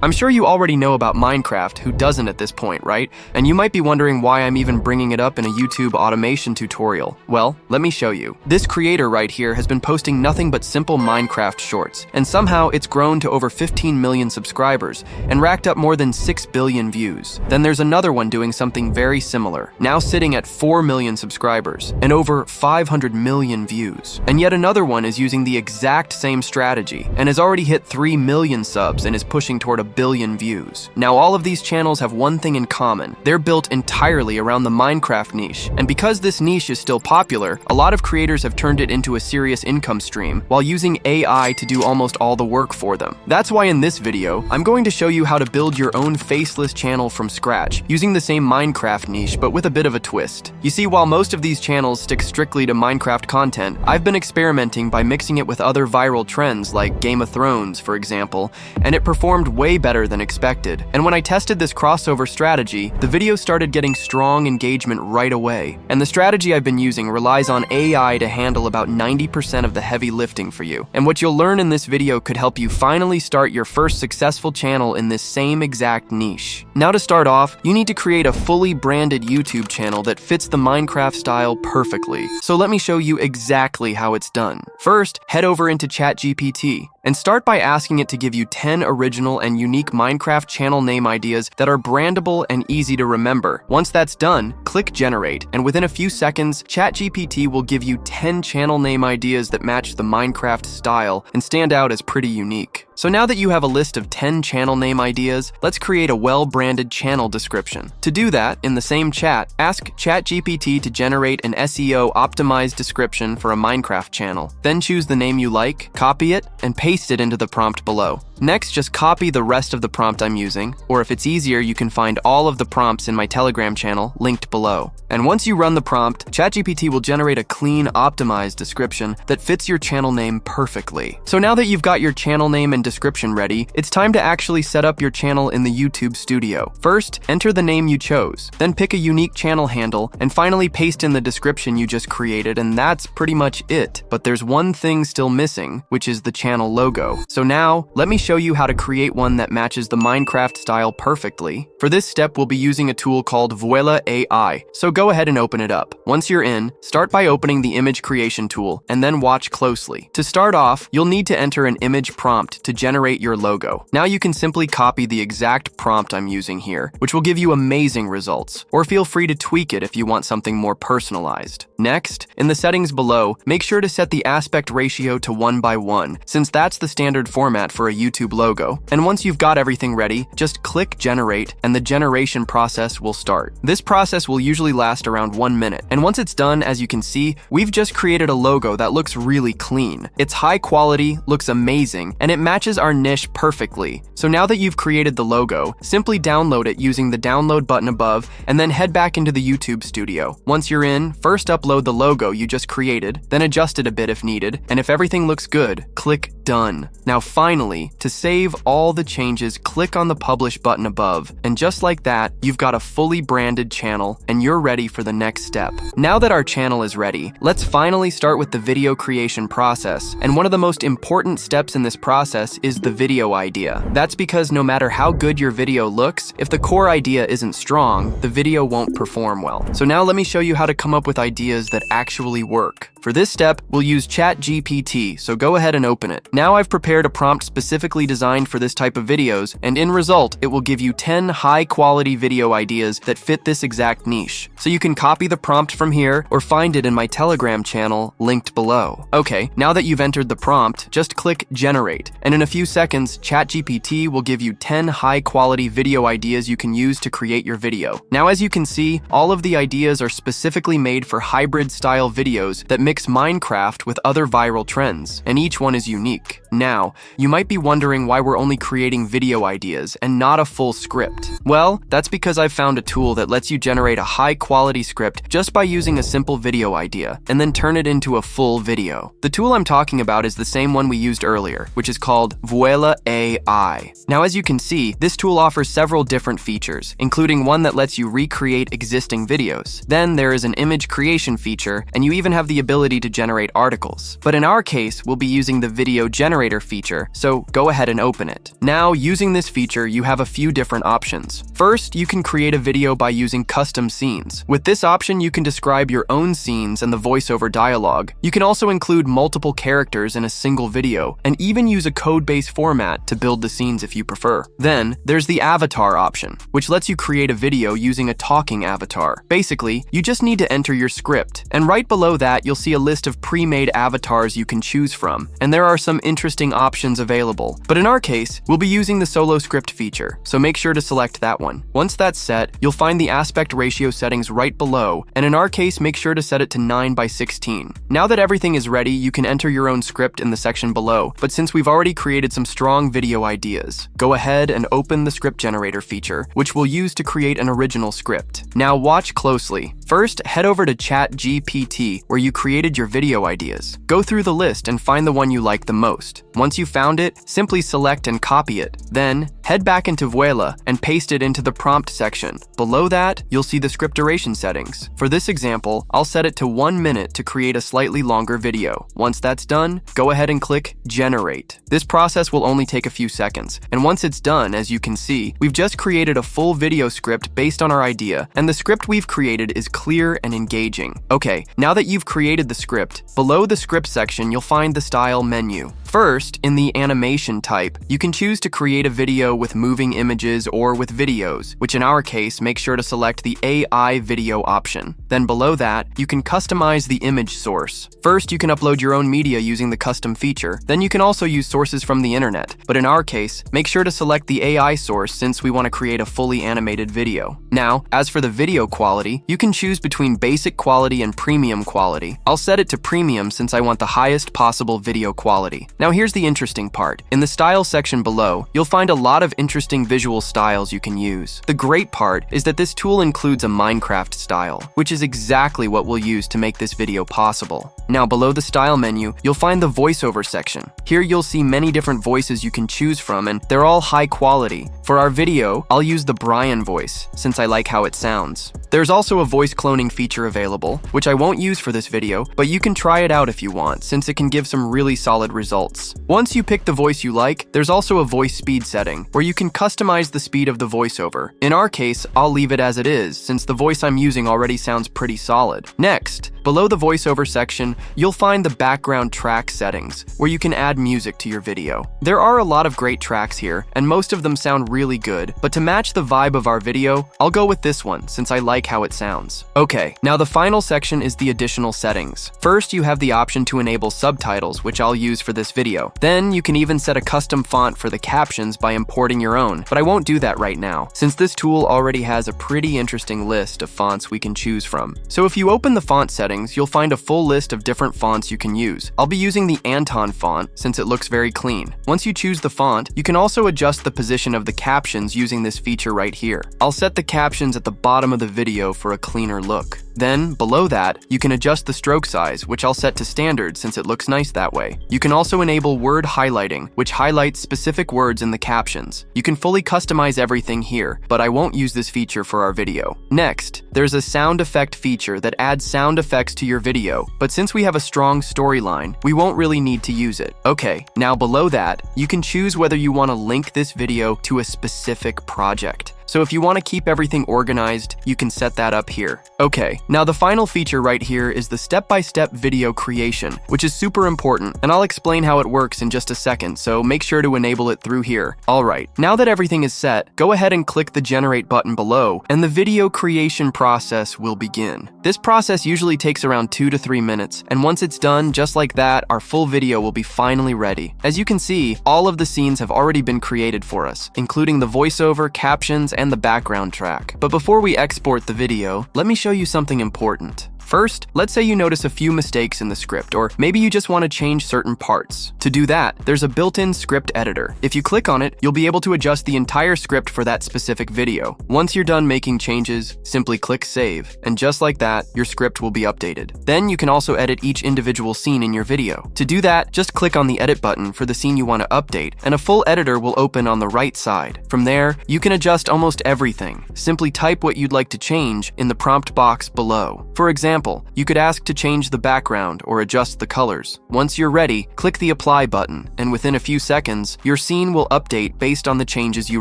I'm sure you already know about Minecraft, who doesn't at this point, right? And you might be wondering why I'm even bringing it up in a YouTube automation tutorial. Well, let me show you. This creator right here has been posting nothing but simple Minecraft shorts, and somehow it's grown to over 15 million subscribers and racked up more than 6 billion views. Then there's another one doing something very similar, now sitting at 4 million subscribers and over 500 million views. And yet another one is using the exact same strategy and has already hit 3 million subs and is pushing toward a billion views. Now all of these channels have one thing in common. They're built entirely around the Minecraft niche, and because this niche is still popular, a lot of creators have turned it into a serious income stream while using AI to do almost all the work for them. That's why in this video, I'm going to show you how to build your own Faceless channel from scratch, using the same Minecraft niche but with a bit of a twist. You see, while most of these channels stick strictly to Minecraft content, I've been experimenting by mixing it with other viral trends like Game of Thrones, for example, and it performed way better than expected. And when I tested this crossover strategy, the video started getting strong engagement right away. And the strategy I've been using relies on AI to handle about 90% of the heavy lifting for you. And what you'll learn in this video could help you finally start your first successful channel in this same exact niche. Now to start off, you need to create a fully branded YouTube channel that fits the Minecraft style perfectly. So let me show you exactly how it's done. First, head over into ChatGPT and start by asking it to give you 10 original and unique Minecraft channel name ideas that are brandable and easy to remember. Once that's done, click Generate, and within a few seconds, ChatGPT will give you 10 channel name ideas that match the Minecraft style and stand out as pretty unique. So now that you have a list of 10 channel name ideas, let's create a well-branded channel description. To do that, in the same chat, ask ChatGPT to generate an SEO optimized description for a Minecraft channel. Then choose the name you like, copy it, and paste it into the prompt below. Next, just copy the rest of the prompt I'm using, or if it's easier, you can find all of the prompts in my Telegram channel linked below. And once you run the prompt, ChatGPT will generate a clean, optimized description that fits your channel name perfectly. So now that you've got your channel name and description ready, it's time to actually set up your channel in the YouTube studio. First, enter the name you chose, then pick a unique channel handle, and finally paste in the description you just created, and that's pretty much it. But there's one thing still missing, which is the channel logo. So now, let me show you how to create one that matches the Minecraft style perfectly. For this step, we'll be using a tool called Voiceover AI, so go ahead and open it up. Once you're in, start by opening the image creation tool, and then watch closely. To start off, you'll need to enter an image prompt to generate your logo. Now you can simply copy the exact prompt I'm using here, which will give you amazing results, or feel free to tweak it if you want something more personalized. Next, in the settings below, make sure to set the aspect ratio to 1:1, since that's the standard format for a YouTube logo. And once you've got everything ready, just click Generate, and the generation process will start. This process will usually last around 1 minute, and once it's done, as you can see, we've just created a logo that looks really clean. It's high quality, looks amazing, and it matches our niche perfectly. So now that you've created the logo, simply download it using the download button above, and then head back into the YouTube studio. Once you're in, first upload the logo you just created, then adjust it a bit if needed, and if everything looks good, click Done. Now finally, to save all the changes, click on the Publish button above, and just like that, you've got a fully branded channel, and you're ready for the next step. Now that our channel is ready, let's finally start with the video creation process, and one of the most important steps in this process is the video idea. That's because no matter how good your video looks, if the core idea isn't strong, the video won't perform well. So now let me show you how to come up with ideas that actually work. For this step, we'll use ChatGPT, so go ahead and open it. Now I've prepared a prompt specifically designed for this type of videos, and in result, it will give you 10 high-quality video ideas that fit this exact niche. So you can copy the prompt from here, or find it in my Telegram channel linked below. Okay, now that you've entered the prompt, just click Generate, and in a few seconds, ChatGPT will give you 10 high-quality video ideas you can use to create your video. Now as you can see, all of the ideas are specifically made for hybrid-style videos that mix Minecraft with other viral trends, and each one is unique. Now, you might be wondering why we're only creating video ideas and not a full script. Well, that's because I've found a tool that lets you generate a high-quality script just by using a simple video idea, and then turn it into a full video. The tool I'm talking about is the same one we used earlier, which is called Voiceover AI. Now, as you can see, this tool offers several different features, including one that lets you recreate existing videos. Then there is an image creation feature, and you even have the ability ability to generate articles. But in our case, we'll be using the video generator feature, so go ahead and open it. Now, using this feature, you have a few different options. First, you can create a video by using custom scenes. With this option, you can describe your own scenes and the voiceover dialogue. You can also include multiple characters in a single video, and even use a code-based format to build the scenes if you prefer. Then, there's the avatar option, which lets you create a video using a talking avatar. Basically, you just need to enter your script, and right below that, you'll see a list of pre-made avatars you can choose from, and there are some interesting options available. But in our case, we'll be using the solo script feature, so make sure to select that one. Once that's set, you'll find the aspect ratio settings right below, and in our case, make sure to set it to 9:16. Now that everything is ready, you can enter your own script in the section below, but since we've already created some strong video ideas, go ahead and open the script generator feature, which we'll use to create an original script. Now watch closely. First, head over to ChatGPT, where you created your video ideas. Go through the list and find the one you like the most. Once you found it, simply select and copy it. Then, head back into Voila and paste it into the prompt section. Below that, you'll see the script duration settings. For this example, I'll set it to 1 minute to create a slightly longer video. Once that's done, go ahead and click Generate. This process will only take a few seconds, and once it's done, as you can see, we've just created a full video script based on our idea, and the script we've created is clear and engaging. Okay, now that you've created the script, below the script section, you'll find the style menu. First, in the animation type, you can choose to create a video with moving images or with videos, which in our case, make sure to select the AI video option. Then below that, you can customize the image source. First, you can upload your own media using the custom feature. Then you can also use sources from the internet. But in our case, make sure to select the AI source since we want to create a fully animated video. Now, as for the video quality, you can choose between basic quality and premium quality. I'll set it to premium since I want the highest possible video quality. Now here's the interesting part. In the style section below, you'll find a lot of interesting visual styles you can use. The great part is that this tool includes a Minecraft style, which is exactly what we'll use to make this video possible. Now below the style menu, you'll find the voiceover section. Here you'll see many different voices you can choose from, and they're all high quality. For our video, I'll use the Brian voice, since I like how it sounds. There's also a voice cloning feature available, which I won't use for this video, but you can try it out if you want, since it can give some really solid results. Once you pick the voice you like, there's also a voice speed setting, where you can customize the speed of the voiceover. In our case, I'll leave it as it is, since the voice I'm using already sounds pretty solid. Next, below the voiceover section, you'll find the background track settings, where you can add music to your video. There are a lot of great tracks here, and most of them sound really good, but to match the vibe of our video, I'll go with this one, since I like how it sounds. Okay, now the final section is the additional settings. First, you have the option to enable subtitles, which I'll use for this video. Then, you can even set a custom font for the captions by importing your own, but I won't do that right now, since this tool already has a pretty interesting list of fonts we can choose from. So if you open the font settings, you'll find a full list of different fonts you can use. I'll be using the Anton font, since it looks very clean. Once you choose the font, you can also adjust the position of the captions using this feature right here. I'll set the captions at the bottom of the video for a cleaner look. Then, below that, you can adjust the stroke size, which I'll set to standard since it looks nice that way. You can also enable word highlighting, which highlights specific words in the captions. You can fully customize everything here, but I won't use this feature for our video. Next, there's a sound effect feature that adds sound effects to your video, but since we have a strong storyline, we won't really need to use it. Okay, now below that, you can choose whether you want to link this video to a specific project. So if you want to keep everything organized, you can set that up here. Okay, now the final feature right here is the step-by-step video creation, which is super important, and I'll explain how it works in just a second, so make sure to enable it through here. Alright, now that everything is set, go ahead and click the Generate button below, and the video creation process will begin. This process usually takes around 2 to 3 minutes, and once it's done, just like that, our full video will be finally ready. As you can see, all of the scenes have already been created for us, including the voiceover, captions, and the background track. But before we export the video, let me show you something important. First, let's say you notice a few mistakes in the script, or maybe you just want to change certain parts. To do that, there's a built-in script editor. If you click on it, you'll be able to adjust the entire script for that specific video. Once you're done making changes, simply click Save, and just like that, your script will be updated. Then you can also edit each individual scene in your video. To do that, just click on the Edit button for the scene you want to update, and a full editor will open on the right side. From there, you can adjust almost everything. Simply type what you'd like to change in the prompt box below. For example, example, you could ask to change the background or adjust the colors. Once you're ready, click the Apply button, and within a few seconds, your scene will update based on the changes you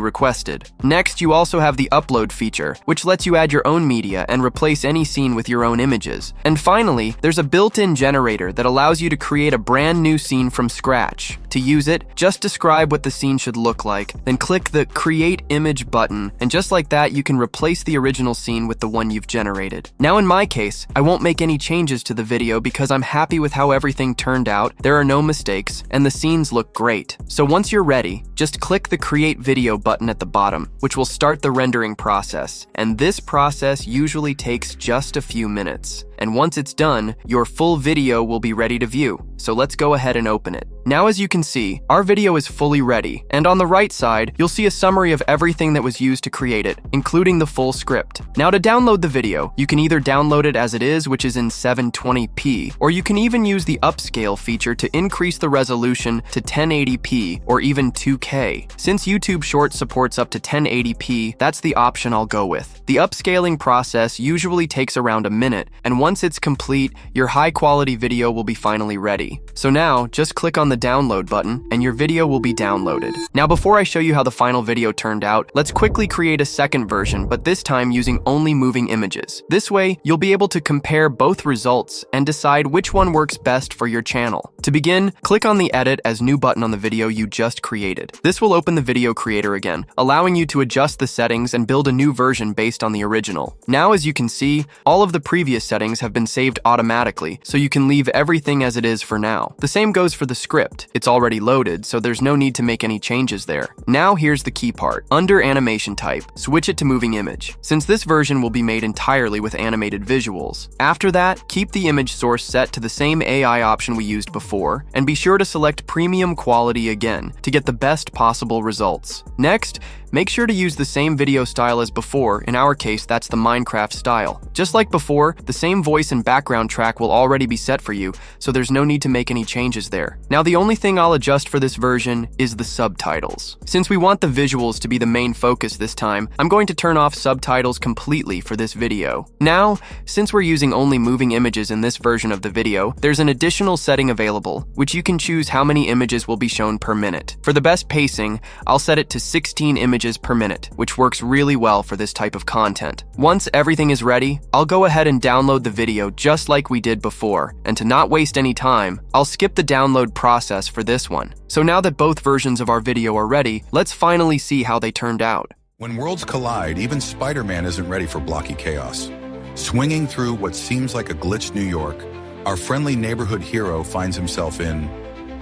requested. Next, you also have the Upload feature, which lets you add your own media and replace any scene with your own images. And finally, there's a built-in generator that allows you to create a brand new scene from scratch. To use it, just describe what the scene should look like, then click the Create Image button, and just like that, you can replace the original scene with the one you've generated. Now in my case, I won't make any changes to the video because I'm happy with how everything turned out, there are no mistakes, and the scenes look great. So once you're ready, just click the Create Video button at the bottom, which will start the rendering process. And this process usually takes just a few minutes. And once it's done, your full video will be ready to view. So let's go ahead and open it. Now as you can see, our video is fully ready, and on the right side, you'll see a summary of everything that was used to create it, including the full script. Now to download the video, you can either download it as it is, which is in 720p, or you can even use the upscale feature to increase the resolution to 1080p or even 2K. Since YouTube Shorts supports up to 1080p, that's the option I'll go with. The upscaling process usually takes around a minute, and once it's complete, your high-quality video will be finally ready. So now, just click on the download button, and your video will be downloaded. Now before I show you how the final video turned out, let's quickly create a second version, but this time using only moving images. This way, you'll be able to compare both results and decide which one works best for your channel. To begin, click on the Edit as New button on the video you just created. This will open the video creator again, allowing you to adjust the settings and build a new version based on the original. Now as you can see, all of the previous settings have been saved automatically, so you can leave everything as it is for now. The same goes for the script. It's already loaded, so there's no need to make any changes there. Now here's the key part. Under animation type, switch it to moving image, since this version will be made entirely with animated visuals. After that, keep the image source set to the same AI option we used before, and be sure to select premium quality again to get the best possible results. Next, make sure to use the same video style as before. In our case, that's the Minecraft style. Just like before, the same voice and background track will already be set for you, so there's no need to make any changes there. Now the only thing I'll adjust for this version is the subtitles. Since we want the visuals to be the main focus this time, I'm going to turn off subtitles completely for this video. Now, since we're using only moving images in this version of the video, there's an additional setting available, which you can choose how many images will be shown per minute. For the best pacing, I'll set it to 16 images per minute, which works really well for this type of content. Once everything is ready, I'll go ahead and download the video just like we did before, and to not waste any time, I'll skip the download process for this one. So now that both versions of our video are ready, let's finally see how they turned out. When worlds collide, even Spider-Man isn't ready for blocky chaos. Swinging through what seems like a glitched New York, our friendly neighborhood hero finds himself in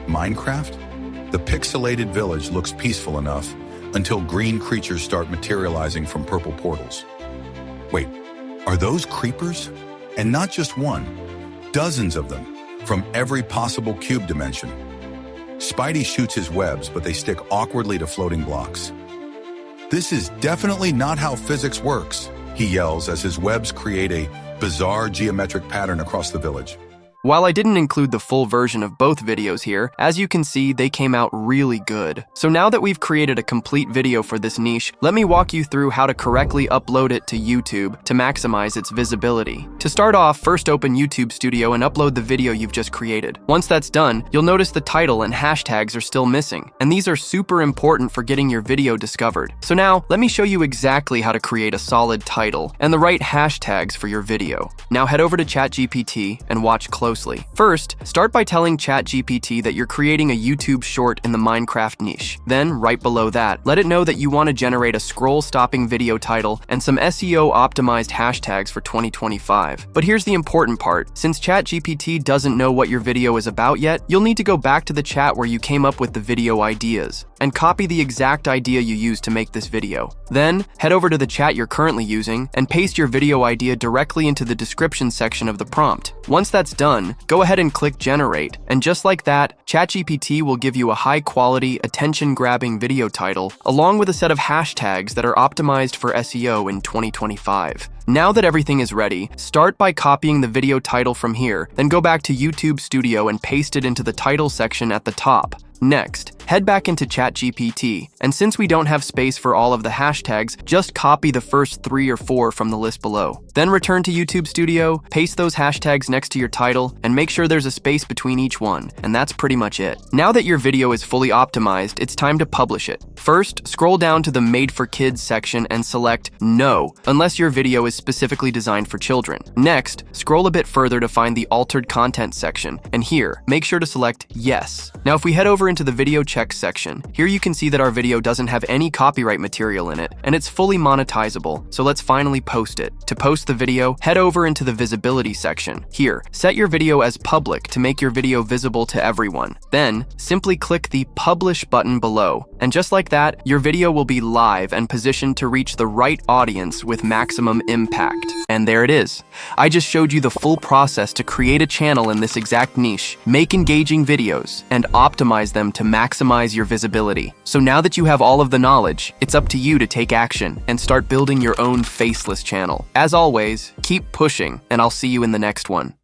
Minecraft? The pixelated village looks peaceful enough until green creatures start materializing from purple portals. Wait, are those creepers? And not just one, dozens of them, from every possible cube dimension. Spidey shoots his webs, but they stick awkwardly to floating blocks. This is definitely not how physics works, he yells as his webs create a bizarre geometric pattern across the village. While I didn't include the full version of both videos here, as you can see, they came out really good. So now that we've created a complete video for this niche, let me walk you through how to correctly upload it to YouTube to maximize its visibility. To start off, first open YouTube Studio and upload the video you've just created. Once that's done, you'll notice the title and hashtags are still missing, and these are super important for getting your video discovered. So now, let me show you exactly how to create a solid title and the right hashtags for your video. Now head over to ChatGPT and watch closely. First, start by telling ChatGPT that you're creating a YouTube short in the Minecraft niche. Then, right below that, let it know that you want to generate a scroll-stopping video title and some SEO optimized hashtags for 2025. But here's the important part. Since ChatGPT doesn't know what your video is about yet, you'll need to go back to the chat where you came up with the video ideas and copy the exact idea you used to make this video. Then, head over to the chat you're currently using and paste your video idea directly into the description section of the prompt. Once that's done, go ahead and click Generate, and just like that, ChatGPT will give you a high-quality, attention-grabbing video title, along with a set of hashtags that are optimized for SEO in 2025. Now that everything is ready, start by copying the video title from here, then go back to YouTube Studio and paste it into the title section at the top. Next, head back into ChatGPT, and since we don't have space for all of the hashtags, just copy the first 3 or 4 from the list below. Then return to YouTube Studio, paste those hashtags next to your title, and make sure there's a space between each one, and that's pretty much it. Now that your video is fully optimized, it's time to publish it. First, scroll down to the Made for Kids section and select No, unless your video is specifically designed for children. Next, scroll a bit further to find the Altered Content section, and here, make sure to select Yes. Now if we head over into the Video Checks section, here you can see that our video doesn't have any copyright material in it, and it's fully monetizable, so let's finally post it. To post the video, head over into the Visibility section. Here, set your video as public to make your video visible to everyone. Then, simply click the Publish button below, and just like that, your video will be live and positioned to reach the right audience with maximum impact. And there it is. I just showed you the full process to create a channel in this exact niche, make engaging videos, and optimize them to maximize your visibility. So now that you have all of the knowledge, it's up to you to take action and start building your own Faceless channel. As always, keep pushing, and I'll see you in the next one.